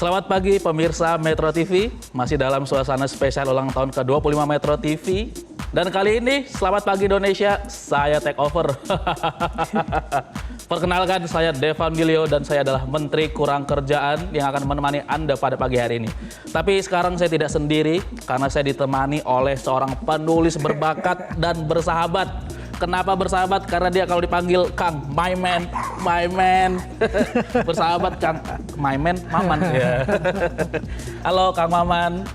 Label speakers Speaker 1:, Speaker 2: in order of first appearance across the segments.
Speaker 1: Selamat pagi pemirsa Metro TV, masih dalam suasana spesial ulang tahun ke-25 Metro TV. Dan kali ini, selamat pagi Indonesia, saya take over. Perkenalkan, saya Devan Gilio dan saya adalah Menteri Kurang Kerjaan yang akan menemani Anda pada pagi hari ini. Tapi sekarang saya tidak sendiri, karena saya ditemani oleh seorang penulis berbakat dan bersahabat. Kenapa bersahabat? Karena dia kalau dipanggil Kang, my man. Bersahabat Kang, my man, Maman. Ya. Halo Kang Maman.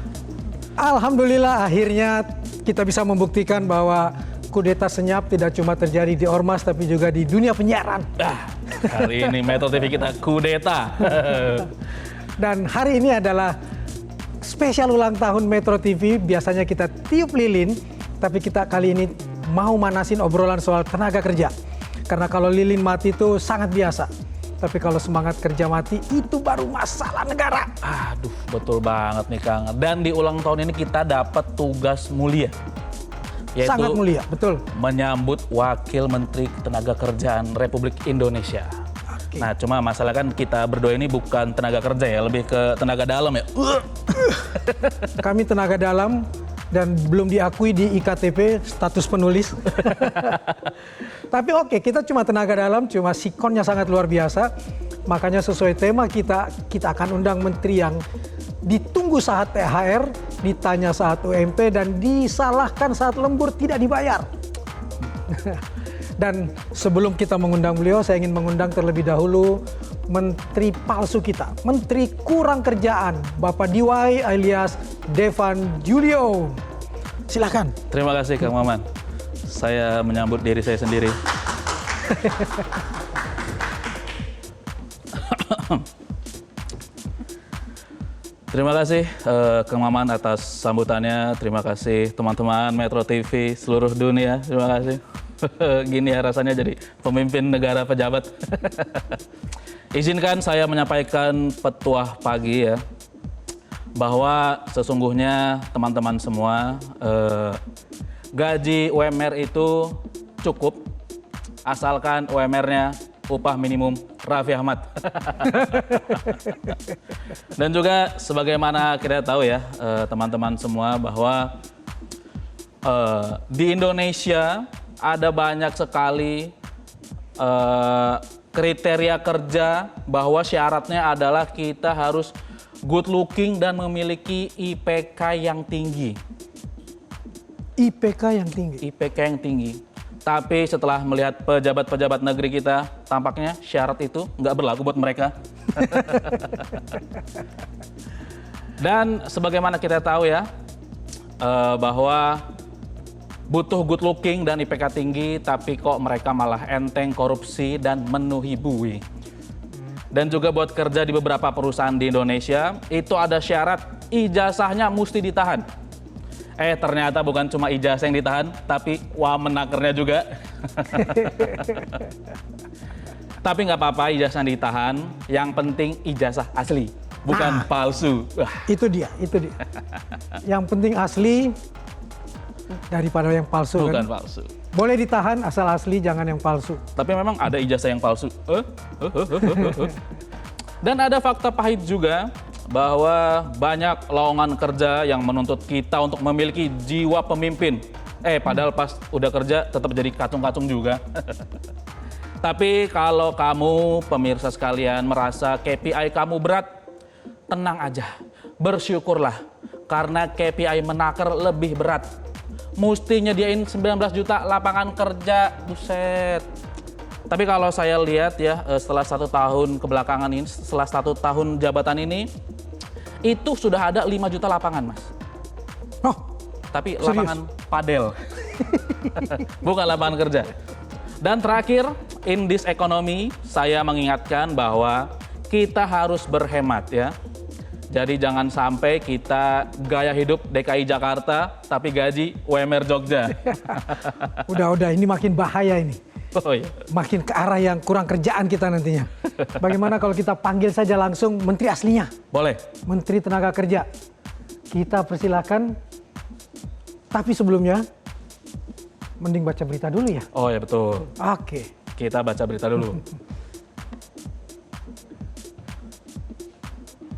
Speaker 2: Alhamdulillah akhirnya kita bisa membuktikan bahwa kudeta senyap tidak cuma terjadi di Ormas tapi juga di dunia penyiaran.
Speaker 1: Hari ini Metro TV kita kudeta.
Speaker 2: Dan hari ini adalah spesial ulang tahun Metro TV. Biasanya kita tiup lilin, tapi kita kali ini mau manasin obrolan soal tenaga kerja. Karena kalau lilin mati itu sangat biasa. Tapi kalau semangat kerja mati, itu baru masalah negara.
Speaker 1: Aduh, betul banget nih Kang. Dan di ulang tahun ini kita dapat tugas mulia. Yaitu
Speaker 2: sangat mulia, betul.
Speaker 1: Menyambut Wakil Menteri Ketenagakerjaan Republik Indonesia.
Speaker 2: Oke.
Speaker 1: Nah, cuma masalah kan kita berdua ini bukan tenaga kerja ya, lebih ke tenaga dalam ya.
Speaker 2: Kami tenaga dalam dan belum diakui di IKTP status penulis. Tapi oke, kita cuma tenaga dalam, cuma sikonnya sangat luar biasa. Makanya sesuai tema kita akan undang menteri yang ditunggu saat THR, ditanya saat UMP, dan disalahkan saat lembur tidak dibayar. Dan sebelum kita mengundang beliau, saya ingin mengundang terlebih dahulu menteri palsu kita, menteri kurang kerjaan, Bapak Diwai alias Devan Gilio. Silakan.
Speaker 1: Terima kasih Kang Maman. Saya menyambut diri saya sendiri. Terima kasih Kang Maman atas sambutannya. Terima kasih teman-teman Metro TV seluruh dunia. Terima kasih. Gini ya rasanya jadi pemimpin negara pejabat. Izinkan saya menyampaikan petuah pagi ya, bahwa sesungguhnya teman-teman semua gaji UMR itu cukup asalkan UMR-nya upah minimum Raffi Ahmad. Dan juga sebagaimana kita tahu ya teman-teman semua bahwa di Indonesia ada banyak sekali kriteria kerja bahwa syaratnya adalah kita harus good looking dan memiliki IPK yang tinggi.
Speaker 2: IPK yang tinggi.
Speaker 1: IPK yang tinggi. Tapi setelah melihat pejabat-pejabat negeri kita, tampaknya syarat itu nggak berlaku buat mereka. Dan sebagaimana kita tahu ya, bahwa butuh good looking dan IPK tinggi, tapi kok mereka malah enteng korupsi dan menuhi bui. Dan juga buat kerja di beberapa perusahaan di Indonesia, itu ada syarat ijazahnya mesti ditahan. Ternyata bukan cuma ijazah yang ditahan, tapi wamenakernya juga. Tapi nggak apa-apa ijazah yang ditahan, yang penting ijazah asli, bukan palsu.
Speaker 2: Itu dia. Yang penting asli daripada yang palsu.
Speaker 1: Bukan
Speaker 2: kan?
Speaker 1: palsu.
Speaker 2: Boleh ditahan asal asli, jangan yang palsu.
Speaker 1: Tapi memang ada ijazah yang palsu. Dan ada fakta pahit juga bahwa banyak lowongan kerja yang menuntut kita untuk memiliki jiwa pemimpin. Padahal pas udah kerja tetap jadi kacung-kacung juga. Tapi kalau kamu pemirsa sekalian merasa KPI kamu berat, tenang aja, bersyukurlah karena KPI menaker lebih berat. Mesti nyediain 19 juta lapangan kerja, buset. Tapi kalau saya lihat ya, setelah 1 tahun kebelakangan ini, setelah 1 tahun jabatan ini, itu sudah ada 5 juta lapangan, Mas.
Speaker 2: Oh,
Speaker 1: tapi
Speaker 2: serius?
Speaker 1: lapangan padel. Bukan lapangan kerja. Dan terakhir, in this economy, saya mengingatkan bahwa kita harus berhemat ya. Jadi jangan sampai kita gaya hidup DKI Jakarta, tapi gaji UMR Jogja.
Speaker 2: Udah, ini makin bahaya ini.
Speaker 1: Oh iya.
Speaker 2: Makin ke arah yang kurang kerjaan kita nantinya. Bagaimana kalau kita panggil saja langsung menteri aslinya?
Speaker 1: Boleh.
Speaker 2: Menteri Tenaga Kerja. Kita persilakan. Tapi sebelumnya, mending baca berita dulu ya?
Speaker 1: Oh ya betul.
Speaker 2: Oke.
Speaker 1: Kita baca berita dulu.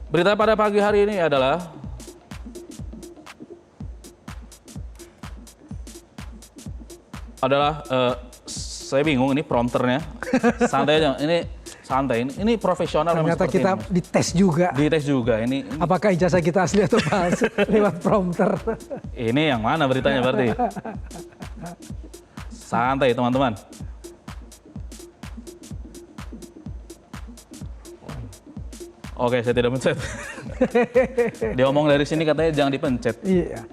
Speaker 1: Berita pada pagi hari ini adalah saya bingung ini prompternya. Santai aja. Ini santai. Ini profesional memang
Speaker 2: Ternyata
Speaker 1: seperti
Speaker 2: kita
Speaker 1: ini.
Speaker 2: dites juga.
Speaker 1: Dites juga. Ini
Speaker 2: Apakah ijazah kita asli atau palsu lewat prompter?
Speaker 1: ini yang mana beritanya berarti? Santai teman-teman. Oke, saya tidak pencet. Dia ngomong dari sini katanya jangan dipencet.
Speaker 2: Iya.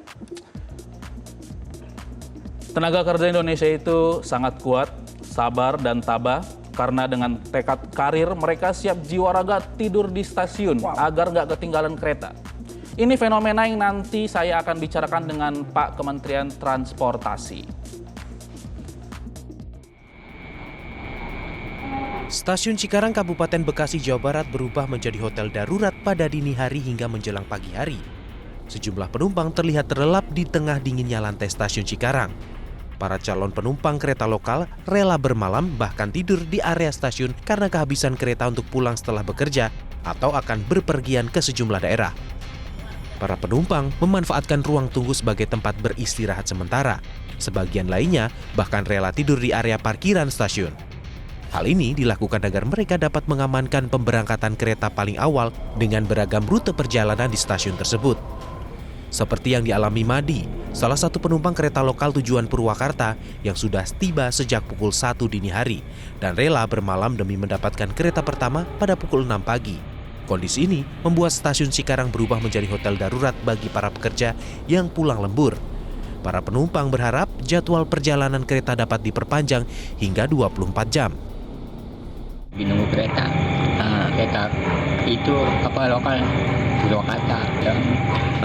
Speaker 1: Tenaga kerja Indonesia itu sangat kuat, sabar, dan tabah. Karena dengan tekad karir, mereka siap jiwa raga tidur di stasiun agar nggak ketinggalan kereta. Ini fenomena yang nanti saya akan bicarakan dengan Pak Kementerian Transportasi.
Speaker 3: Stasiun Cikarang Kabupaten Bekasi, Jawa Barat berubah menjadi hotel darurat pada dini hari hingga menjelang pagi hari. Sejumlah penumpang terlihat terlelap di tengah dinginnya lantai stasiun Cikarang. Para calon penumpang kereta lokal rela bermalam bahkan tidur di area stasiun karena kehabisan kereta untuk pulang setelah bekerja atau akan berpergian ke sejumlah daerah. Para penumpang memanfaatkan ruang tunggu sebagai tempat beristirahat sementara. Sebagian lainnya bahkan rela tidur di area parkiran stasiun. Hal ini dilakukan agar mereka dapat mengamankan pemberangkatan kereta paling awal dengan beragam rute perjalanan di stasiun tersebut. Seperti yang dialami Madi, salah satu penumpang kereta lokal tujuan Purwakarta yang sudah tiba sejak pukul 1 dini hari dan rela bermalam demi mendapatkan kereta pertama pada pukul 6 pagi. Kondisi ini membuat stasiun Cikarang berubah menjadi hotel darurat bagi para pekerja yang pulang lembur. Para penumpang berharap jadwal perjalanan kereta dapat diperpanjang hingga 24 jam.
Speaker 4: Nunggu kereta, kereta itu lokal Purwakarta.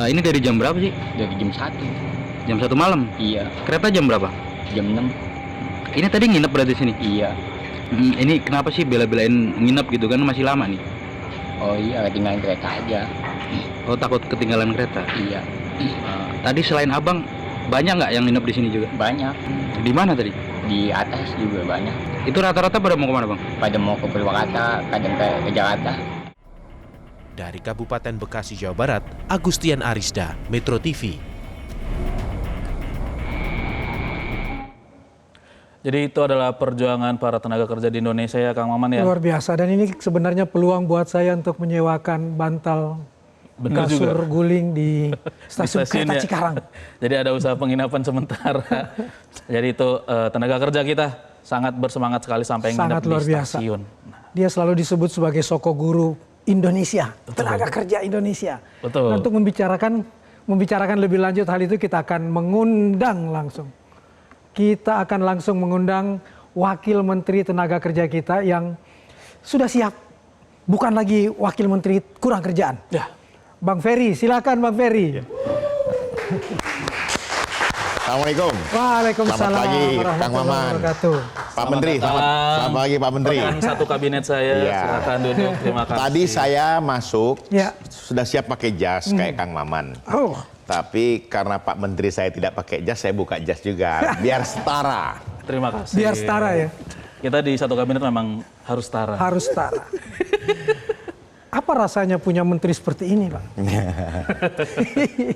Speaker 5: Ini dari jam berapa sih?
Speaker 4: Dari jam 1.
Speaker 5: Jam 1 malam?
Speaker 4: Iya.
Speaker 5: Kereta jam berapa?
Speaker 4: Jam 6.
Speaker 5: Ini tadi nginep berarti sini?
Speaker 4: Iya.
Speaker 5: Ini kenapa sih bela-belain nginep gitu kan, masih lama nih?
Speaker 4: Oh iya, ketinggalan kereta aja.
Speaker 5: Oh, takut ketinggalan kereta?
Speaker 4: Iya.
Speaker 5: Tadi selain abang, banyak nggak yang nginep di sini juga?
Speaker 4: Banyak.
Speaker 5: Di mana tadi?
Speaker 4: Di atas juga banyak.
Speaker 5: Itu rata-rata pada mau kemana bang?
Speaker 4: Pada mau ke Purwakarta, kadang ke Jakarta.
Speaker 3: Dari Kabupaten Bekasi, Jawa Barat, Agustian Arisda, Metro TV.
Speaker 1: Jadi itu adalah perjuangan para tenaga kerja di Indonesia ya Kang Maman ya.
Speaker 2: Luar biasa. Dan ini sebenarnya peluang buat saya untuk menyewakan bantal
Speaker 1: Benar
Speaker 2: kasur
Speaker 1: juga.
Speaker 2: guling di stasiun
Speaker 1: Stasiun
Speaker 2: kereta
Speaker 1: ya.
Speaker 2: Cikarang.
Speaker 1: Jadi ada usaha penginapan sementara. Jadi itu tenaga kerja kita sangat bersemangat sekali sampai
Speaker 2: Sangat
Speaker 1: nginep
Speaker 2: luar
Speaker 1: di
Speaker 2: biasa.
Speaker 1: stasiun.
Speaker 2: Dia selalu disebut sebagai soko guru Indonesia, tenaga kerja Indonesia.
Speaker 1: Betul.
Speaker 2: Nah, untuk membicarakan lebih lanjut hal itu, kita akan mengundang langsung. Kita akan langsung mengundang Wakil Menteri Tenaga Kerja kita yang sudah siap, bukan lagi Wakil Menteri kurang kerjaan.
Speaker 1: Ya.
Speaker 2: Bang Ferry, silakan Bang Ferry.
Speaker 6: Assalamualaikum.
Speaker 2: Waalaikumsalam.
Speaker 6: Selamat pagi, Kang
Speaker 2: warahmatullahi
Speaker 6: Maman.
Speaker 2: wabarakatuh.
Speaker 6: Pak Menteri, selamat pagi Pak Menteri.
Speaker 1: Rekan satu kabinet saya,
Speaker 6: Iya.
Speaker 1: silakan duduk. Terima kasih.
Speaker 6: Tadi saya masuk,
Speaker 2: Ya.
Speaker 6: sudah siap pakai jas kayak Kang Maman.
Speaker 2: Oh,
Speaker 6: Tapi karena Pak Menteri saya tidak pakai jas, saya buka jas juga, biar setara.
Speaker 1: Terima kasih.
Speaker 2: biar setara ya,
Speaker 1: Kita di satu kabinet memang harus setara.
Speaker 2: harus setara. Apa rasanya punya menteri seperti ini, Pak?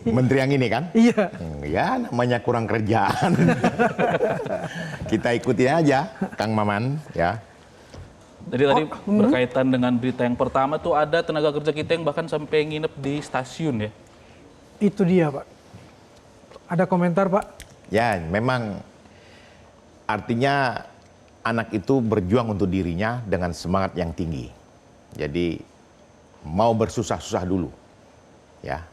Speaker 6: Menteri yang ini kan?
Speaker 2: Iya.
Speaker 6: Ya namanya kurang kerjaan. Kita ikuti aja, Kang Maman, ya.
Speaker 1: Jadi tadi berkaitan dengan berita yang pertama tuh ada tenaga kerja kita yang bahkan sampai nginep di stasiun ya.
Speaker 2: Itu dia, Pak. Ada komentar, Pak?
Speaker 6: Ya, memang artinya anak itu berjuang untuk dirinya dengan semangat yang tinggi. Jadi mau bersusah-susah dulu. Ya.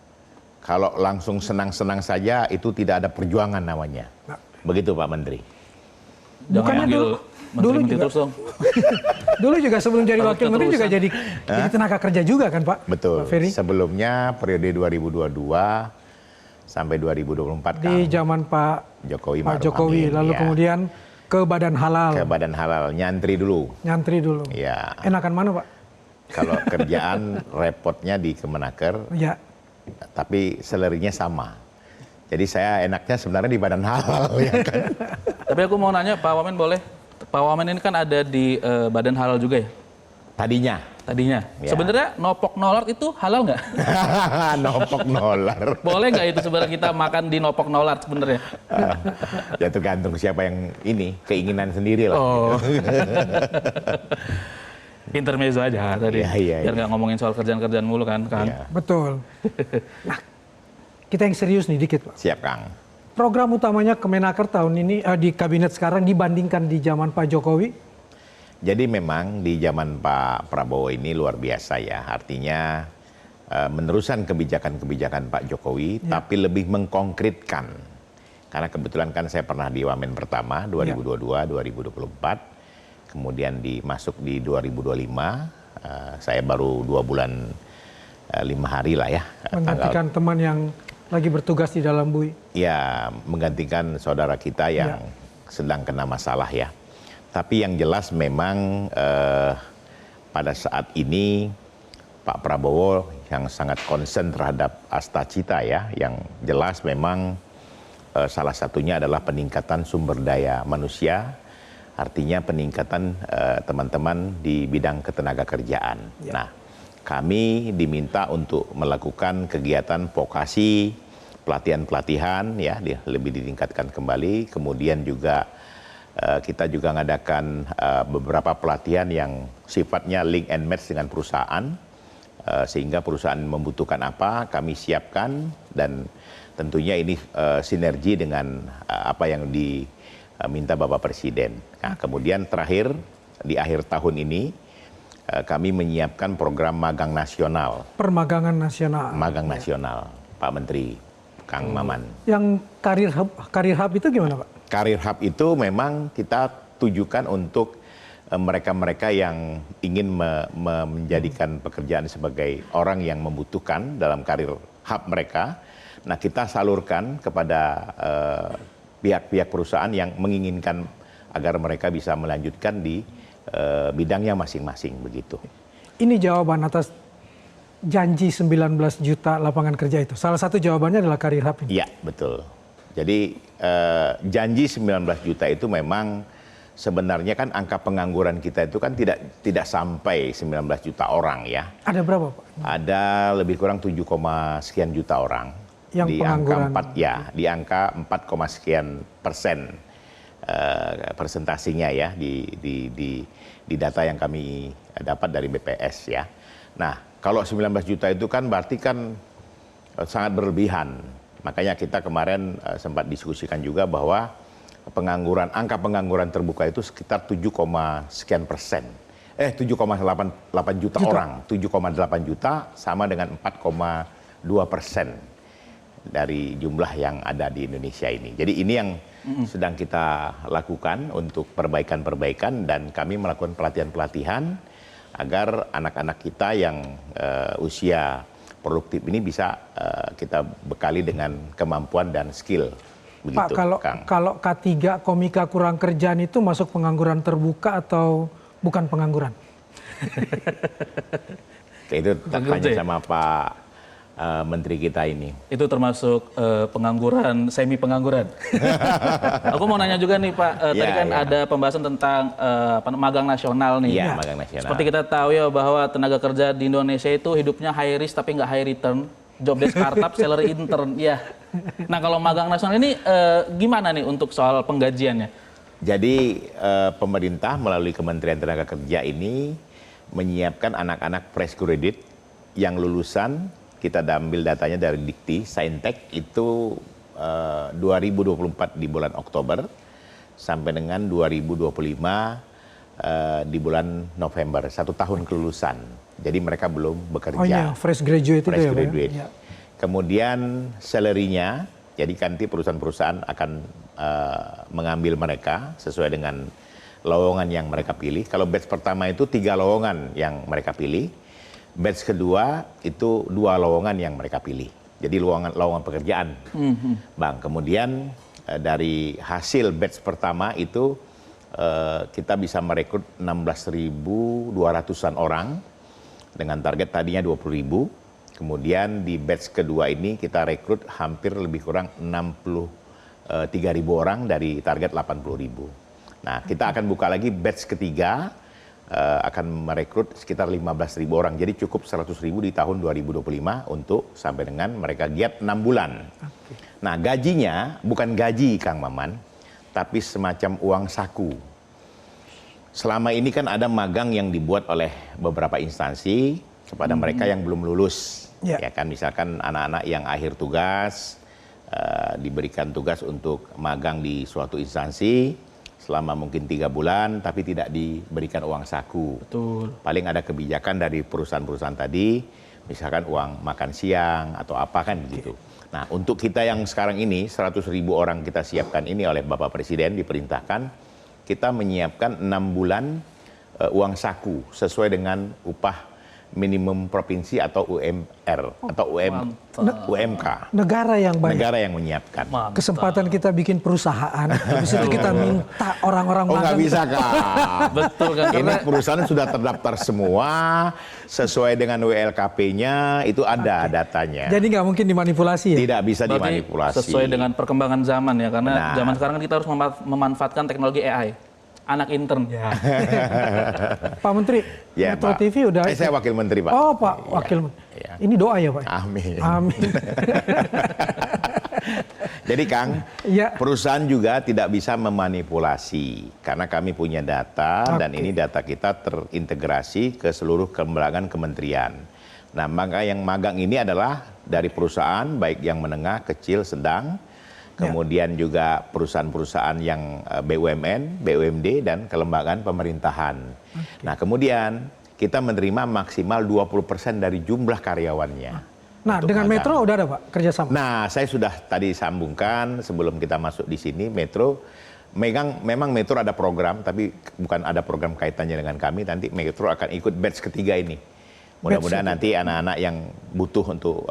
Speaker 6: Kalau langsung senang-senang saja itu tidak ada perjuangan namanya. Begitu Pak Menteri.
Speaker 1: Jangan
Speaker 2: Bukannya
Speaker 1: manggil
Speaker 2: dulu
Speaker 1: menteri-menteri
Speaker 2: juga.
Speaker 1: terus dong.
Speaker 2: Dulu juga sebelum jadi
Speaker 1: Kalau
Speaker 2: wakil menteri juga jadi tenaga kerja juga kan, Pak?
Speaker 6: Betul.
Speaker 2: Pak Ferry?
Speaker 6: Sebelumnya periode 2022 sampai 2024
Speaker 2: Di
Speaker 6: Kang
Speaker 2: zaman Pak
Speaker 6: Jokowi
Speaker 2: Pak
Speaker 6: Ma'ruf
Speaker 2: Jokowi,
Speaker 6: Amin,
Speaker 2: lalu
Speaker 6: ya.
Speaker 2: kemudian ke Badan Halal,
Speaker 6: Ke Badan Halal, nyantri dulu.
Speaker 2: nyantri dulu.
Speaker 6: Ya.
Speaker 2: Enakan mana, Pak?
Speaker 6: Kalau kerjaan repotnya di Kemenaker,
Speaker 2: Ya.
Speaker 6: tapi salary-nya sama. Jadi saya enaknya sebenarnya di Badan Halal ya kan.
Speaker 1: Tapi aku mau nanya Pak Wamen boleh? Pak Wamen ini kan ada di Badan Halal juga ya?
Speaker 6: Tadinya.
Speaker 1: tadinya.
Speaker 6: Ya.
Speaker 1: Sebenarnya nopok nolar itu halal nggak?
Speaker 6: Nopok nolar.
Speaker 1: Boleh nggak itu sebenarnya kita makan di nopok nolar sebenarnya?
Speaker 6: Ya tergantung siapa yang ini, keinginan sendiri lah.
Speaker 1: Oh. Intermezzo aja tadi.
Speaker 6: Iya.
Speaker 1: Biar nggak ngomongin soal kerjaan-kerjaan mulu kan, Kang.
Speaker 6: Iya.
Speaker 2: Betul. Nah, kita yang serius nih dikit, Pak.
Speaker 6: Siap, Kang.
Speaker 2: Program utamanya Kemenaker tahun ini di kabinet sekarang dibandingkan di zaman Pak Jokowi.
Speaker 6: Jadi memang di zaman Pak Prabowo ini luar biasa ya. Artinya meneruskan kebijakan-kebijakan Pak Jokowi, tapi lebih mengkonkretkan. Karena kebetulan kan saya pernah di Wamen pertama 2022-2024, kemudian masuk di 2025. Saya baru 2 bulan 5 hari lah ya.
Speaker 2: Menggantikan teman yang lagi bertugas di dalam BUI.
Speaker 6: Ya, menggantikan saudara kita yang sedang kena masalah ya. Tapi yang jelas memang pada saat ini Pak Prabowo yang sangat concern terhadap Astacita ya. Yang jelas memang salah satunya adalah peningkatan sumber daya manusia. Artinya peningkatan teman-teman di bidang ketenagakerjaan. Nah, kami diminta untuk melakukan kegiatan vokasi, pelatihan-pelatihan ya, lebih ditingkatkan kembali. Kemudian juga kita juga mengadakan beberapa pelatihan yang sifatnya link and match dengan perusahaan, sehingga perusahaan membutuhkan apa, kami siapkan, dan tentunya ini sinergi dengan apa yang diminta Bapak Presiden. Nah, kemudian terakhir, di akhir tahun ini, kami menyiapkan program magang nasional.
Speaker 2: Permagangan nasional.
Speaker 6: Magang nasional, Pak Menteri, Kang Maman.
Speaker 2: Yang karir hub itu gimana, Pak?
Speaker 6: Karir Hub itu memang kita tujukan untuk mereka-mereka yang ingin menjadikan pekerjaan sebagai orang yang membutuhkan dalam karir hub mereka. Nah, kita salurkan kepada pihak-pihak perusahaan yang menginginkan agar mereka bisa melanjutkan di bidangnya masing-masing begitu.
Speaker 2: Ini jawaban atas janji 19 juta lapangan kerja itu. Salah satu jawabannya adalah karir hub ini.
Speaker 6: Iya, betul. Jadi janji 19 juta itu memang sebenarnya kan angka pengangguran kita itu kan tidak sampai 19 juta orang ya.
Speaker 2: Ada berapa, Pak?
Speaker 6: Ada lebih kurang 7, sekian juta orang.
Speaker 2: Yang
Speaker 6: di
Speaker 2: pengangguran.
Speaker 6: angka 4 ya, di angka 4, sekian persen persentasinya ya di data yang kami dapat dari BPS ya. Nah, kalau 19 juta itu kan berarti kan sangat berlebihan. Makanya kita kemarin sempat diskusikan juga bahwa angka pengangguran terbuka itu sekitar 7, sekian persen. 7,8 juta orang. 7,8 juta sama dengan 4,2% dari jumlah yang ada di Indonesia ini. Jadi ini yang sedang kita lakukan untuk perbaikan-perbaikan, dan kami melakukan pelatihan-pelatihan agar anak-anak kita yang usia produktif ini bisa kita bekali dengan kemampuan dan skill. Begitu,
Speaker 2: Pak, kalau K3 komika kurang kerjaan itu masuk pengangguran terbuka atau bukan pengangguran?
Speaker 6: Itu tanya sama Pak Menteri kita ini.
Speaker 1: Itu termasuk pengangguran, semi pengangguran. Aku mau nanya juga nih Pak, tadi kan ada pembahasan tentang magang nasional nih.
Speaker 6: Iya, magang nasional.
Speaker 1: Seperti kita tahu ya bahwa tenaga kerja di Indonesia itu hidupnya high risk tapi nggak high return. Job desk startup, salary intern, ya. Nah kalau magang nasional ini gimana nih untuk soal penggajiannya?
Speaker 6: Jadi pemerintah melalui Kementerian Tenaga Kerja ini menyiapkan anak-anak fresh graduate yang lulusan, kita ambil datanya dari Dikti, Saintek itu 2024 di bulan Oktober sampai dengan 2025 di bulan November, 1 tahun kelulusan. Jadi mereka belum bekerja.
Speaker 2: Oh iya, fresh graduate
Speaker 6: Fresh
Speaker 2: itu ya, Pak?
Speaker 6: graduate.
Speaker 2: Ya.
Speaker 6: Kemudian salary-nya, jadi nanti perusahaan-perusahaan akan mengambil mereka sesuai dengan lowongan yang mereka pilih. Kalau batch pertama itu 3 lowongan yang mereka pilih. Batch kedua itu 2 lowongan yang mereka pilih. Jadi lowongan pekerjaan. Bang, kemudian dari hasil batch pertama itu kita bisa merekrut 16.200-an orang dengan target tadinya 20.000. Kemudian di batch kedua ini kita rekrut hampir lebih kurang 63.000 orang dari target 80.000. Nah, kita akan buka lagi batch ketiga akan merekrut sekitar 15.000 orang. Jadi cukup 100.000 di tahun 2025 untuk sampai dengan mereka giat 6 bulan. Nah, gajinya bukan gaji Kang Maman, tapi semacam uang saku. Selama ini kan ada magang yang dibuat oleh beberapa instansi kepada mereka yang belum lulus. Ya kan, misalkan anak-anak yang akhir tugas diberikan tugas untuk magang di suatu instansi selama mungkin 3 bulan, tapi tidak diberikan uang saku.
Speaker 1: Betul.
Speaker 6: Paling ada kebijakan dari perusahaan-perusahaan tadi, misalkan uang makan siang atau apa kan gitu. Nah, untuk kita yang sekarang ini 100.000 orang kita siapkan ini oleh Bapak Presiden diperintahkan, kita menyiapkan 6 bulan uang saku sesuai dengan upah minimum provinsi atau UMR atau UMK.
Speaker 2: Negara yang banyak.
Speaker 6: Negara yang menyiapkan.
Speaker 2: Kesempatan kita bikin perusahaan, habis itu kita minta orang-orang
Speaker 6: Oh, nggak
Speaker 2: magang.
Speaker 6: bisa, Kak.
Speaker 1: Betul kan?
Speaker 6: Ini perusahaan sudah terdaftar semua sesuai dengan WLKP-nya, itu ada datanya.
Speaker 2: Jadi nggak mungkin dimanipulasi ya?
Speaker 6: Tidak bisa
Speaker 1: Berarti
Speaker 6: dimanipulasi.
Speaker 1: sesuai dengan perkembangan zaman ya, karena
Speaker 6: Nah.
Speaker 1: zaman sekarang kan kita harus memanfaatkan teknologi AI. Anak intern.
Speaker 2: Pak Menteri,
Speaker 6: Ya,
Speaker 2: Metro
Speaker 6: Pak.
Speaker 2: TV udah.
Speaker 6: Saya wakil menteri, Pak.
Speaker 2: Oh, Pak,
Speaker 6: Iya,
Speaker 2: wakil.
Speaker 6: iya.
Speaker 2: Ini doa ya, Pak?
Speaker 6: Amin.
Speaker 2: Amin.
Speaker 6: Jadi Kang,
Speaker 2: Ya.
Speaker 6: perusahaan juga tidak bisa memanipulasi karena kami punya data dan
Speaker 2: Oke.
Speaker 6: ini data kita terintegrasi ke seluruh kelembagaan kementerian. Nah, maka yang magang ini adalah dari perusahaan baik yang menengah, kecil, sedang, kemudian juga perusahaan-perusahaan yang BUMN, BUMD dan kelembagaan pemerintahan. Nah, kemudian kita menerima maksimal 20% dari jumlah karyawannya.
Speaker 2: Nah,
Speaker 6: untuk
Speaker 2: dengan
Speaker 6: magang.
Speaker 2: Metro udah ada, Pak, kerjasama?
Speaker 6: Nah, saya sudah tadi sambungkan sebelum kita masuk di sini, Metro memang Metro ada program, tapi bukan ada program kaitannya dengan kami. Nanti Metro akan ikut batch ketiga ini. Mudah-mudahan nanti anak-anak yang butuh untuk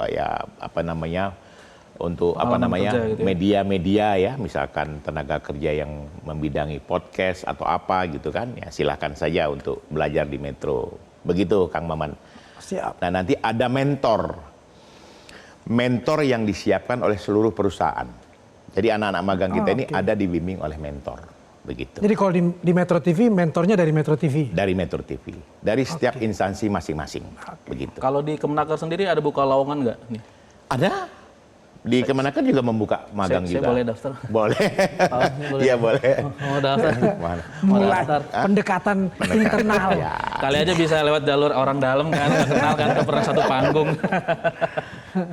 Speaker 6: untuk
Speaker 1: Pengalaman kerja gitu ya.
Speaker 6: media-media ya, misalkan tenaga kerja yang membidangi podcast atau apa gitu kan, ya silahkan saja untuk belajar di Metro. Begitu, Kang Maman.
Speaker 2: Siap.
Speaker 6: Nah, nanti ada mentor yang disiapkan oleh seluruh perusahaan. Jadi anak-anak magang kita ini ada dibimbing oleh mentor, begitu.
Speaker 2: Jadi kalau di Metro TV, mentornya dari Metro TV?
Speaker 6: Dari Metro TV, dari setiap instansi masing-masing, begitu.
Speaker 1: Kalau di Kemenaker sendiri ada buka lowongan nggak nih?
Speaker 6: Ada di Kemenaker juga membuka magang
Speaker 1: Saya
Speaker 6: juga.
Speaker 1: boleh daftar?
Speaker 6: Boleh.
Speaker 1: Oh, boleh.
Speaker 6: Iya boleh.
Speaker 1: Mau daftar?
Speaker 6: Mana?
Speaker 1: Mau
Speaker 2: Mulai
Speaker 1: daftar?
Speaker 2: pendekatan internal.
Speaker 6: Ya.
Speaker 1: Kali aja bisa lewat jalur orang dalam kan, nggak kenal kan, ke pernah satu panggung.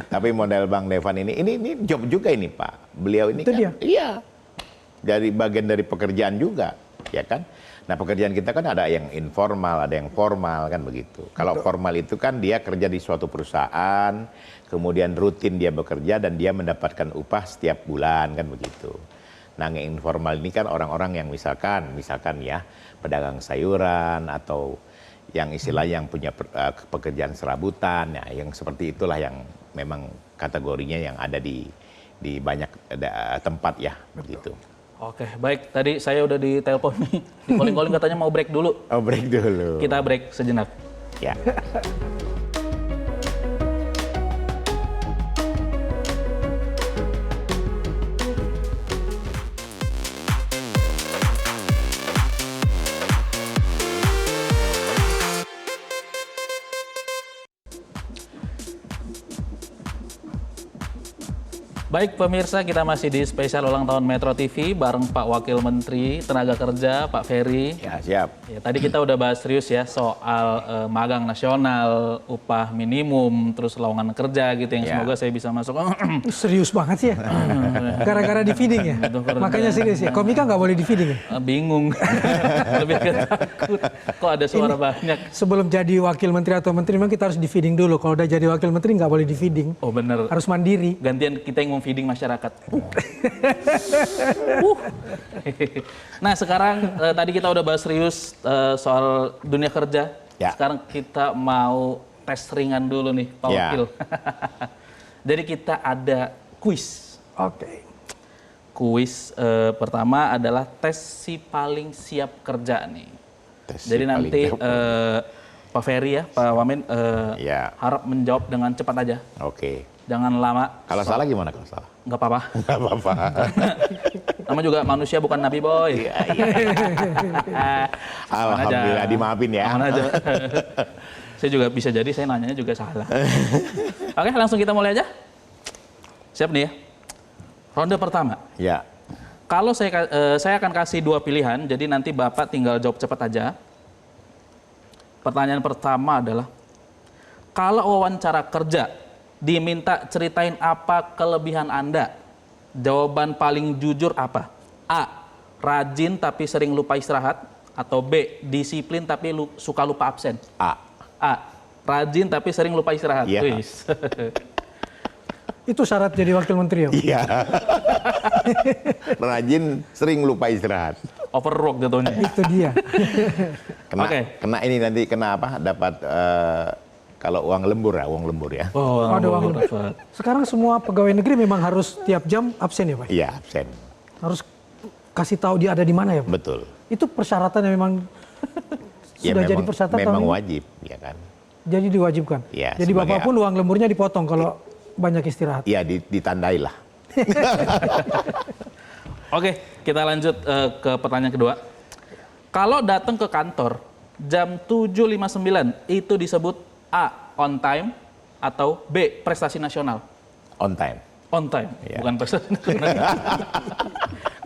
Speaker 6: Tapi model Bang Devan ini job juga ini Pak. Beliau ini
Speaker 2: Itu
Speaker 6: kan,
Speaker 2: dia?
Speaker 6: iya, dari bagian dari pekerjaan juga, ya kan. Nah, pekerjaan kita kan ada yang informal, ada yang formal kan begitu. Kalau formal itu kan dia kerja di suatu perusahaan, kemudian rutin dia bekerja dan dia mendapatkan upah setiap bulan kan begitu. Nah, yang informal ini kan orang-orang yang misalkan ya pedagang sayuran atau yang istilahnya yang punya pekerjaan serabutan, ya yang seperti itulah yang memang kategorinya yang ada di banyak tempat ya begitu.
Speaker 1: Oke, baik. Tadi saya udah ditelepon nih. Di calling-calling katanya mau break dulu.
Speaker 6: Oh, break dulu.
Speaker 1: Kita break sejenak.
Speaker 6: Ya.
Speaker 1: Baik pemirsa, kita masih di spesial ulang tahun Metro TV bareng Pak Wakil Menteri Tenaga Kerja, Pak Ferry.
Speaker 6: Ya, siap.
Speaker 1: Ya, tadi kita udah bahas serius ya soal magang nasional, upah minimum, terus lowongan kerja gitu yang
Speaker 6: Ya.
Speaker 1: semoga saya bisa masuk.
Speaker 2: Serius banget sih ya? Gara-gara di feeding ya? Makanya serius ya? Komika nggak boleh di feeding ya?
Speaker 1: Bingung, lebih ke takut. Kok ada suara banyak?
Speaker 2: Sebelum jadi wakil menteri atau menteri, memang kita harus di feeding dulu. Kalau udah jadi wakil menteri nggak boleh di feeding.
Speaker 1: Oh bener.
Speaker 2: Harus mandiri.
Speaker 1: Gantian kita yang feeding masyarakat. Nah sekarang tadi kita udah bahas serius soal dunia kerja.
Speaker 6: Ya.
Speaker 1: Sekarang kita mau tes ringan dulu nih Pak
Speaker 6: Ya.
Speaker 1: Wakil. Jadi kita ada kuis.
Speaker 2: Oke.
Speaker 1: Kuis pertama adalah tes si paling siap kerja nih.
Speaker 6: Tes
Speaker 1: Jadi
Speaker 6: si
Speaker 1: nanti
Speaker 6: paling siap.
Speaker 1: Pak Ferry ya, Pak Wamen
Speaker 6: Ya.
Speaker 1: harap menjawab dengan cepat aja.
Speaker 6: Oke.
Speaker 1: Jangan lama.
Speaker 6: Kalau salah gimana kalau salah?
Speaker 1: Nggak apa-apa.
Speaker 6: Nggak apa-apa.
Speaker 1: Nama juga manusia bukan Nabi Boy.
Speaker 6: Iya, iya. Alhamdulillah dimaafin ya.
Speaker 1: Aman aja. Saya juga bisa jadi saya nanyanya juga salah. Oke, langsung kita mulai aja. Siap nih ya. Ronde pertama.
Speaker 6: Ya.
Speaker 1: Kalau saya akan kasih 2 pilihan, jadi nanti Bapak tinggal jawab cepat aja. Pertanyaan pertama adalah, kalau wawancara kerja diminta ceritain apa kelebihan Anda, jawaban paling jujur apa? A. Rajin tapi sering lupa istirahat. Atau B. Disiplin tapi suka lupa absen.
Speaker 6: A.
Speaker 1: Rajin tapi sering lupa istirahat.
Speaker 6: Iya.
Speaker 1: Wis.
Speaker 2: Itu syarat jadi wakil menteri ya?
Speaker 6: Iya. Rajin, sering lupa istirahat.
Speaker 1: Overwork jatuhnya.
Speaker 2: Itu dia.
Speaker 6: Kena ini nanti kena apa? Dapat kalau uang lembur ya.
Speaker 1: Oh,
Speaker 2: Ada uang. Sekarang semua pegawai negeri memang harus tiap jam absen ya Pak?
Speaker 6: Iya, absen.
Speaker 2: Harus kasih tahu dia ada di mana ya Pak?
Speaker 6: Betul.
Speaker 2: Itu persyaratan yang memang sudah jadi persyaratan
Speaker 6: memang
Speaker 2: tahun ini?
Speaker 6: wajib, ya kan?
Speaker 2: Jadi diwajibkan?
Speaker 6: Ya,
Speaker 2: jadi Bapak pun uang lemburnya dipotong kalau banyak istirahat?
Speaker 6: Iya, ditandai lah.
Speaker 1: Oke, kita lanjut ke pertanyaan kedua. Kalau datang ke kantor jam 7.59 itu disebut A. On time atau B. Prestasi nasional?
Speaker 6: On time.
Speaker 1: On time,
Speaker 6: Iya.
Speaker 1: bukan prestasi nasional.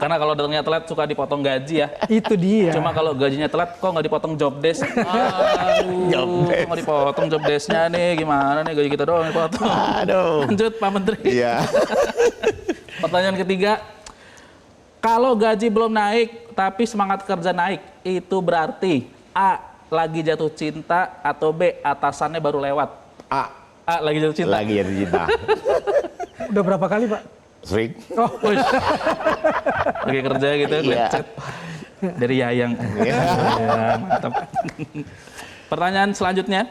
Speaker 1: Karena kalau datangnya telat suka dipotong gaji ya.
Speaker 2: Itu dia.
Speaker 1: Cuma kalau gajinya telat kok nggak dipotong job desk? Aduh,
Speaker 6: Job desk.
Speaker 1: kok nggak dipotong job desk-nya nih? Gimana nih gaji kita doang dipotong?
Speaker 6: Aduh.
Speaker 1: Lanjut Pak Menteri.
Speaker 6: Iya.
Speaker 1: Pertanyaan ketiga, kalau gaji belum naik tapi semangat kerja naik, itu berarti A. Lagi jatuh cinta atau B. Atasannya baru lewat?
Speaker 6: A.
Speaker 1: Lagi jatuh cinta.
Speaker 6: Lagi jatuh cinta.
Speaker 2: Udah berapa kali Pak?
Speaker 6: Sering.
Speaker 2: Oh,
Speaker 1: Wih. Lagi kerja gitu,
Speaker 6: Iya.
Speaker 1: lihat chat dari Yayang. Ya, mantap. Pertanyaan selanjutnya,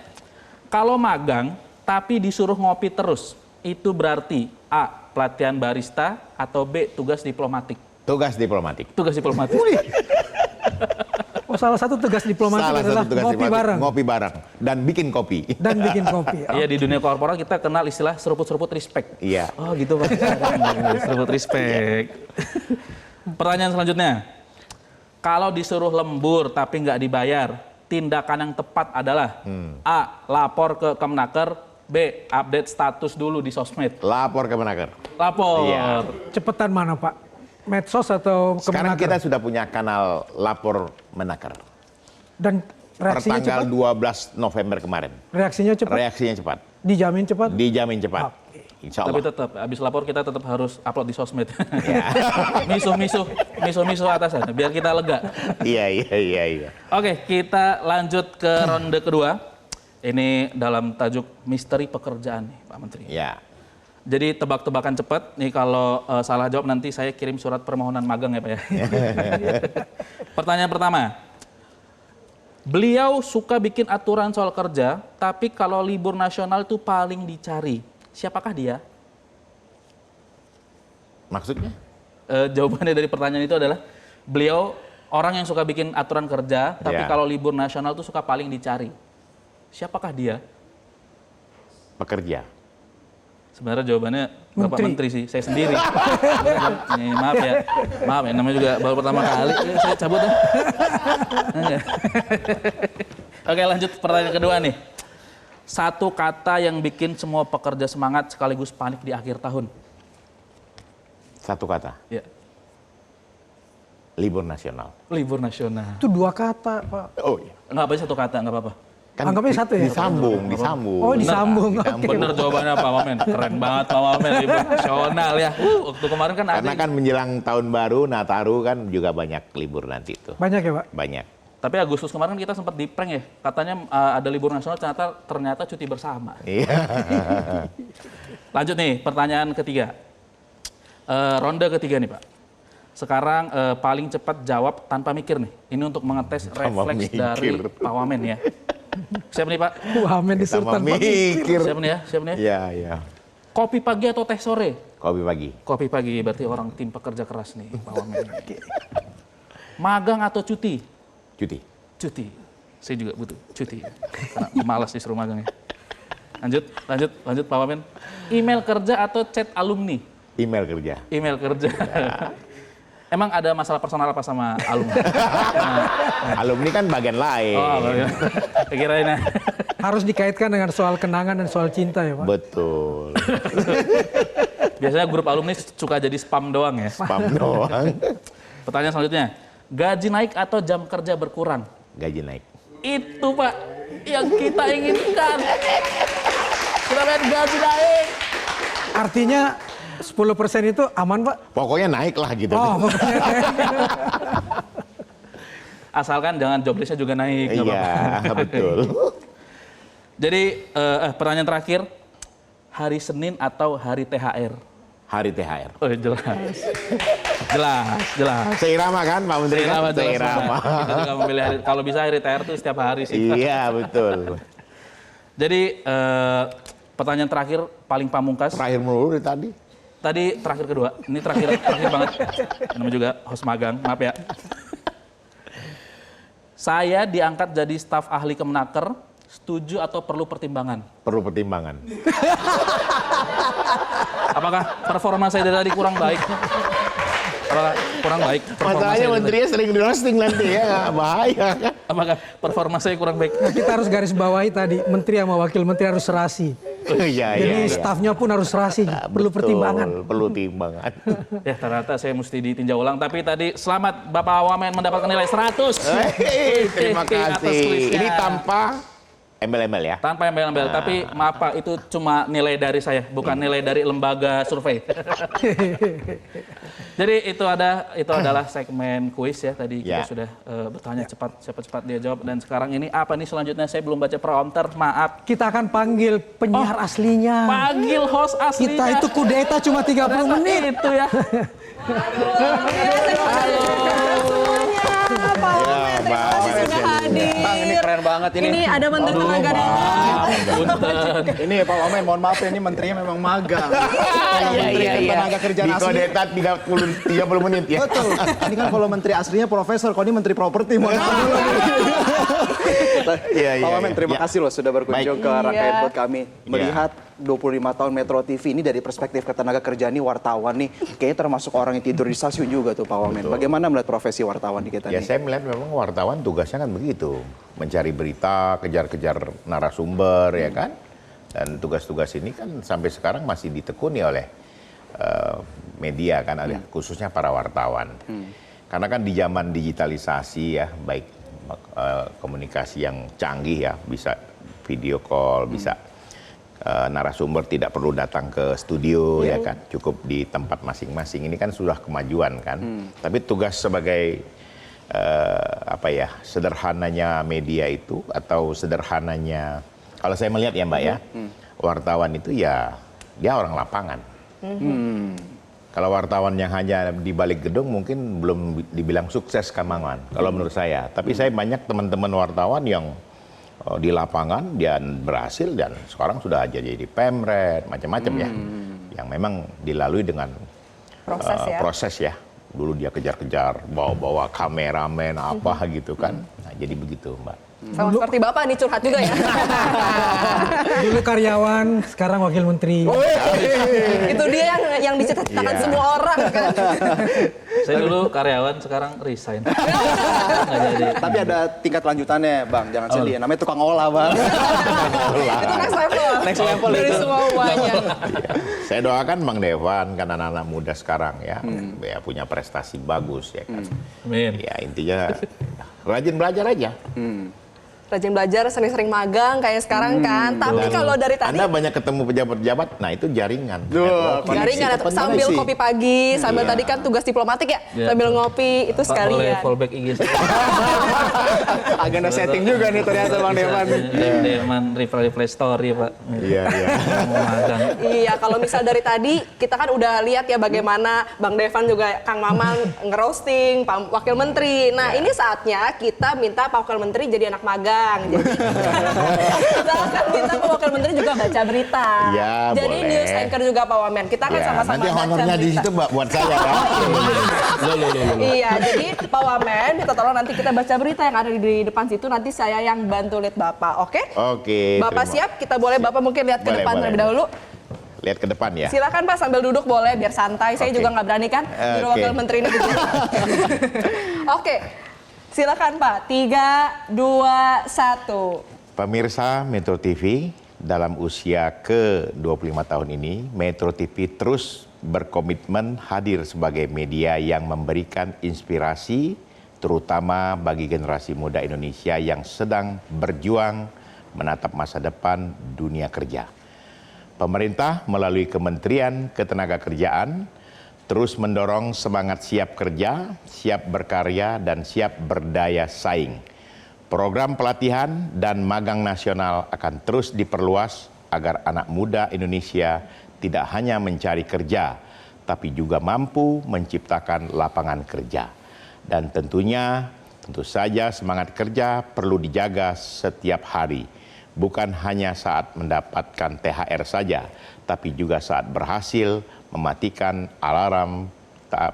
Speaker 1: kalau magang tapi disuruh ngopi terus, itu berarti A. Pelatihan barista atau B. Tugas diplomatik?
Speaker 6: Tugas diplomatik.
Speaker 1: Tugas diplomatik.
Speaker 2: oh, salah satu tugas diplomatik
Speaker 6: Salah
Speaker 2: adalah
Speaker 6: satu tugas
Speaker 2: ngopi
Speaker 6: diplomatik,
Speaker 2: bareng
Speaker 6: ngopi bareng dan bikin kopi.
Speaker 2: dan bikin kopi.
Speaker 1: Iya, di dunia korporat kita kenal istilah seruput-seruput respect.
Speaker 6: Iya.
Speaker 1: Oh gitu Pak. Seruput respect. Pertanyaan selanjutnya. Kalau disuruh lembur tapi nggak dibayar, tindakan yang tepat adalah A. Lapor ke Kemenaker, B. Update status dulu di sosmed.
Speaker 6: Lapor ke Menaker.
Speaker 1: Lapor.
Speaker 6: Iya.
Speaker 2: Cepetan mana Pak? Medsos atau
Speaker 6: Sekarang
Speaker 2: Kemenaker?
Speaker 6: kita sudah punya kanal lapor Menaker.
Speaker 2: Dan reaksinya
Speaker 6: Pertanggal
Speaker 2: cepat?
Speaker 6: 12 November kemarin.
Speaker 2: Reaksinya cepat?
Speaker 6: Reaksinya cepat.
Speaker 2: Dijamin cepat?
Speaker 6: Dijamin cepat. Insya
Speaker 1: Tapi
Speaker 6: Allah.
Speaker 1: tetap, habis lapor kita tetap harus upload di sosmed.
Speaker 6: Iya.
Speaker 1: Misuh atasan, biar kita lega.
Speaker 6: Iya.
Speaker 1: Oke, kita lanjut ke ronde kedua. Ini dalam tajuk misteri pekerjaan nih, Pak Menteri.
Speaker 6: Ya.
Speaker 1: Jadi tebak-tebakan cepat. Nih kalau salah jawab nanti saya kirim surat permohonan magang ya Pak ya. Pertanyaan pertama. Beliau suka bikin aturan soal kerja, tapi kalau libur nasional itu paling dicari. Siapakah dia?
Speaker 6: Maksudnya?
Speaker 1: Jawabannya dari pertanyaan itu adalah beliau orang yang suka bikin aturan kerja, tapi
Speaker 6: Ya.
Speaker 1: kalau libur nasional itu suka paling dicari. Siapakah dia?
Speaker 6: Pekerja.
Speaker 1: Sebenarnya jawabannya Bapak
Speaker 2: Menteri.
Speaker 1: Menteri sih, saya sendiri. Nih, maaf ya, namanya juga baru pertama kali. Saya cabut ya. Oke, lanjut pertanyaan kedua nih. Satu kata yang bikin semua pekerja semangat sekaligus panik di akhir tahun.
Speaker 6: Satu kata.
Speaker 1: Ya,
Speaker 6: Libur nasional.
Speaker 1: libur nasional.
Speaker 2: Itu 2 kata Pak.
Speaker 6: Oh iya.
Speaker 1: Nggak apa satu kata, nggak apa-apa.
Speaker 2: Anggapnya satu ya?
Speaker 6: Disambung.
Speaker 2: Oh disambung, oke.
Speaker 1: Bener jawabannya Pak Wamen. Keren banget Pak Wamen, libur nasional ya. Waktu kemarin kan ada.
Speaker 6: Karena kan menjelang tahun baru, Nataru kan juga banyak libur nanti itu.
Speaker 2: Banyak ya Pak?
Speaker 6: Banyak.
Speaker 1: Tapi Agustus kemarin kita sempat di prank ya. Katanya ada libur nasional, ternyata cuti bersama.
Speaker 6: Iya.
Speaker 1: Lanjut nih, pertanyaan ketiga. Ronde ketiga nih Pak. Sekarang paling cepat jawab tanpa mikir nih. Ini untuk mengetes refleks dari Pak Wamen ya. Siap nih Pak?
Speaker 2: Wamen disuruh
Speaker 6: Sama
Speaker 2: tanpa
Speaker 6: mikir.
Speaker 1: Siap nih ya? Siap nih ya?
Speaker 6: Iya.
Speaker 1: Kopi pagi atau teh sore?
Speaker 6: Kopi pagi.
Speaker 1: Kopi pagi, berarti orang tim pekerja keras nih Pak Wamen. Magang atau cuti?
Speaker 6: Cuti.
Speaker 1: Cuti. Saya juga butuh cuti. Karena malas disuruh magang ya. Lanjut Pak Wamen. Email kerja atau chat alumni?
Speaker 6: Email kerja.
Speaker 1: Email kerja. Emang ada masalah personal apa sama alumni? Nah,
Speaker 6: Alumni kan bagian lain.
Speaker 1: kirain ya.
Speaker 2: Harus dikaitkan dengan soal kenangan dan soal cinta ya Pak.
Speaker 6: Betul.
Speaker 1: Biasanya grup alumni suka jadi spam doang ya.
Speaker 6: Spam doang.
Speaker 1: Pertanyaan selanjutnya, gaji naik atau jam kerja berkurang?
Speaker 6: Gaji naik.
Speaker 1: Itu Pak, yang kita inginkan. Kita pengen gaji naik.
Speaker 2: Artinya 10% itu aman Pak?
Speaker 6: Pokoknya naik lah gitu.
Speaker 2: Oh, pokoknya.
Speaker 1: Asalkan jangan job list-nya juga naik. nggak
Speaker 6: Iya,
Speaker 1: apa-apa.
Speaker 6: betul.
Speaker 1: Jadi pertanyaan terakhir, hari Senin atau hari THR?
Speaker 6: Hari THR.
Speaker 1: Oh jelas. Jelas.
Speaker 6: Seirama kan Pak Menteri?
Speaker 1: Seirama,
Speaker 6: Kan?
Speaker 1: jelas.
Speaker 6: Seirama.
Speaker 1: Kita juga memilih hari, kalau bisa hari THR itu setiap hari sih.
Speaker 6: Iya, betul.
Speaker 1: Jadi pertanyaan terakhir paling pamungkas.
Speaker 6: Terakhir melulu dari tadi.
Speaker 1: Tadi terakhir kedua, ini terakhir banget. Namanya juga host magang, maaf ya. Saya diangkat jadi staf ahli Kemenaker, setuju atau perlu pertimbangan?
Speaker 6: Perlu pertimbangan.
Speaker 1: Apakah performa saya dari tadi kurang baik? Apakah kurang baik? performa
Speaker 6: Masalahnya
Speaker 1: saya dari
Speaker 6: menterinya sering di roasting nanti ya, bahaya kan.
Speaker 1: tadi? Apakah performa saya kurang baik?
Speaker 2: Kita harus garis bawahi tadi, menteri sama wakil menteri harus serasi.
Speaker 6: Iya,
Speaker 2: Jadi
Speaker 6: iya.
Speaker 2: stafnya pun harus serasi, perlu
Speaker 6: Betul,
Speaker 2: pertimbangan.
Speaker 6: Perlu timbangan.
Speaker 1: Ya ternyata saya mesti ditinjau ulang. Tapi tadi selamat Bapak Wamen mendapatkan nilai 100.
Speaker 6: Terima
Speaker 1: Atas
Speaker 6: kasih.
Speaker 1: kuisnya.
Speaker 6: Ini tanpa embel-embel ya.
Speaker 1: Tanpa embel-embel, tapi maaf Pak, itu cuma nilai dari saya, bukan nilai dari lembaga survei. Jadi itu adalah segmen kuis ya, tadi kita
Speaker 6: Ya.
Speaker 1: sudah bertanya cepat dia jawab. Dan sekarang ini apa nih selanjutnya, saya belum baca prompter, maaf.
Speaker 2: Kita akan panggil penyiar aslinya.
Speaker 1: Panggil host aslinya.
Speaker 2: Kita itu kudeta cuma 30 menit.
Speaker 1: Itu ya.
Speaker 7: Pak Wamen, terima kasih sudah hadir.
Speaker 8: Bang, ini keren banget ini.
Speaker 7: Ini ada Menteri Tenaga Dalam.
Speaker 1: Punten.
Speaker 8: Ini Pak Wamen, mohon maaf ya, ini menterinya memang magang.
Speaker 6: Iya.
Speaker 8: Tenaga kerjaan
Speaker 6: Di
Speaker 8: asli.
Speaker 6: kodetat 30 menit ya.
Speaker 8: Betul. Ini kan kalau menteri aslinya profesor, kalau ini menteri properti. Mohon maaf dulu.
Speaker 6: Iya,
Speaker 8: Pak Wamen, terima
Speaker 6: iya.
Speaker 8: kasih loh sudah berkunjung
Speaker 6: Baik.
Speaker 8: ke rangkaian
Speaker 7: Iya.
Speaker 8: pod kami. Melihat 25 tahun Metro TV ini dari perspektif ketenaga kerjaan nih, wartawan nih, kayaknya termasuk orang yang tidur di stasiun juga tuh Pak Wamen. Bagaimana melihat profesi wartawan di kita
Speaker 6: Ya
Speaker 8: nih?
Speaker 6: saya melihat memang wartawan tugasnya kan begitu. Mencari berita, kejar-kejar narasumber ya kan. Dan tugas-tugas ini kan sampai sekarang masih ditekuni oleh media kan, khususnya para wartawan. Karena kan di zaman digitalisasi ya, baik komunikasi yang canggih ya, bisa video call, bisa narasumber tidak perlu datang ke studio ya kan, cukup di tempat masing-masing. Ini kan sudah kemajuan kan. Tapi tugas sebagai sederhananya media itu atau sederhananya, kalau saya melihat ya Mbak ya, wartawan itu ya dia orang lapangan. Kalau wartawan yang hanya di balik gedung mungkin belum dibilang sukses Kamangan, kalau menurut saya. Tapi saya banyak teman-teman wartawan yang di lapangan dan berhasil dan sekarang sudah jadi Pemret, macam-macam ya. Yang memang dilalui dengan proses ya. Dulu dia kejar-kejar, bawa-bawa kameramen apa gitu kan. Nah, jadi begitu Mbak.
Speaker 7: Sama seperti Bapak nih curhat juga ya.
Speaker 2: Dulu karyawan, sekarang wakil menteri.
Speaker 7: Itu dia yang dicita-citakan
Speaker 6: Iya.
Speaker 7: semua orang kan.
Speaker 1: Saya dulu karyawan, sekarang resign. Nggak jadi.
Speaker 8: Tapi ada tingkat lanjutannya Bang, jangan sedih. Namanya tukang olah Bang.
Speaker 7: Itu next level.
Speaker 8: Next level
Speaker 7: Dari
Speaker 8: itu.
Speaker 7: semua banyak.
Speaker 6: Saya doakan Bang Devan kan anak-anak muda sekarang ya, ya punya prestasi bagus ya kan.
Speaker 1: Amin.
Speaker 6: Ya intinya rajin belajar aja.
Speaker 7: Rajin belajar, sering-sering magang kayak sekarang kan. Tapi
Speaker 6: Dan
Speaker 7: kalau dari tadi
Speaker 6: Anda banyak ketemu pejabat-pejabat, nah itu jaringan.
Speaker 8: Duh,
Speaker 6: Networking.
Speaker 7: jaringan
Speaker 8: Koneksi,
Speaker 7: atau
Speaker 8: penting
Speaker 7: sambil
Speaker 8: sih.
Speaker 7: kopi pagi, sambil tadi kan tugas diplomatik ya,
Speaker 1: Iya.
Speaker 7: sambil ngopi itu
Speaker 1: Pak, boleh
Speaker 7: sekalian.
Speaker 1: fallback IG saya.
Speaker 8: Agenda setting juga nih ternyata Bang Devan.
Speaker 1: Deman reply story Pak.
Speaker 6: Iya, iya.
Speaker 1: Mau magang.
Speaker 7: Iya, kalau misal dari tadi kita kan udah lihat ya bagaimana Bang Devan juga Kang Maman ngerosting Pak Wakil Menteri. Nah, ini saatnya kita minta Pak Wakil Menteri jadi anak magang. Jadi kita akan minta Pak Wakil Menteri juga baca berita.
Speaker 6: Ya,
Speaker 7: jadi
Speaker 6: boleh.
Speaker 7: news anchor juga Pak Wamen. Kita akan
Speaker 6: Ya,
Speaker 7: sama-sama
Speaker 6: nanti
Speaker 7: baca
Speaker 6: honornya di
Speaker 7: berita.
Speaker 6: situ buat saya ya.
Speaker 7: Iya, jadi Pak Wamen minta tolong nanti kita baca berita yang ada di depan situ, nanti saya yang bantu lihat Bapak, oke?
Speaker 6: Oke.
Speaker 7: Bapak
Speaker 6: terima.
Speaker 7: siap? Kita boleh Bapak mungkin lihat ke
Speaker 6: Boleh,
Speaker 7: depan
Speaker 6: boleh.
Speaker 7: terlebih dahulu.
Speaker 6: lihat ke depan ya.
Speaker 7: Silakan Pak sambil duduk boleh biar santai. Saya
Speaker 6: Oke.
Speaker 7: juga nggak berani kan di
Speaker 6: Oke.
Speaker 7: wakil menteri ini. Oke, silakan Pak. 3, 2, 1.
Speaker 6: Pemirsa Metro TV, dalam usia ke-25 tahun ini, Metro TV terus berkomitmen hadir sebagai media yang memberikan inspirasi, terutama bagi generasi muda Indonesia yang sedang berjuang menatap masa depan dunia kerja. Pemerintah melalui Kementerian Ketenagakerjaan terus mendorong semangat siap kerja, siap berkarya, dan siap berdaya saing. Program pelatihan dan magang nasional akan terus diperluas agar anak muda Indonesia tidak hanya mencari kerja, tapi juga mampu menciptakan lapangan kerja. Dan tentu saja semangat kerja perlu dijaga setiap hari. Bukan hanya saat mendapatkan THR saja, tapi juga saat berhasil mematikan alarm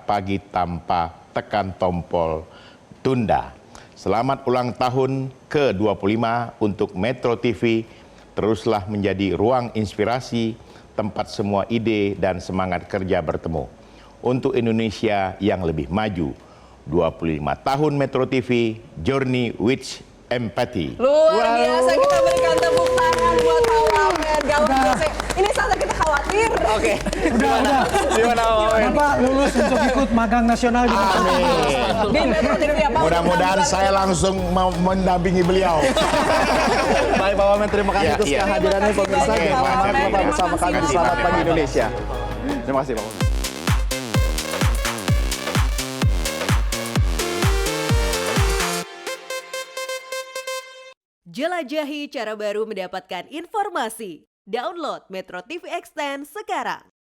Speaker 6: pagi tanpa tekan tombol tunda. Selamat ulang tahun ke-25 untuk Metro TV. Teruslah menjadi ruang inspirasi, tempat semua ide dan semangat kerja bertemu. Untuk Indonesia yang lebih maju. 25 tahun Metro TV, Journey with Empathy.
Speaker 7: Luar biasa, kita berikan tepuk tangan buat Pak Wamen. Gawat sih. Ini saatnya kita khawatir.
Speaker 8: Oke.
Speaker 2: Udah.
Speaker 8: Gimana Pak Wamen?
Speaker 2: Bapak lulus untuk ikut magang nasional di
Speaker 7: Di Metro TV ya Pak.
Speaker 6: Mudah-mudahan saya langsung mendampingi beliau.
Speaker 8: Baik Pak Wamen, terima kasih
Speaker 6: Ya,
Speaker 8: atas
Speaker 6: iya.
Speaker 8: kehadirannya
Speaker 7: Terima kasih
Speaker 8: pemirsa.
Speaker 7: banyak,
Speaker 8: Dan
Speaker 7: Pak
Speaker 8: selamat
Speaker 7: Wamen.
Speaker 8: Bapak bersama
Speaker 7: Terima
Speaker 8: kami
Speaker 7: kasih
Speaker 8: di Selamat
Speaker 7: banyak.
Speaker 8: Pagi Indonesia. Terima kasih Pak Wamen.
Speaker 9: Jelajahi cara baru mendapatkan informasi. Download Metro TV Extend sekarang.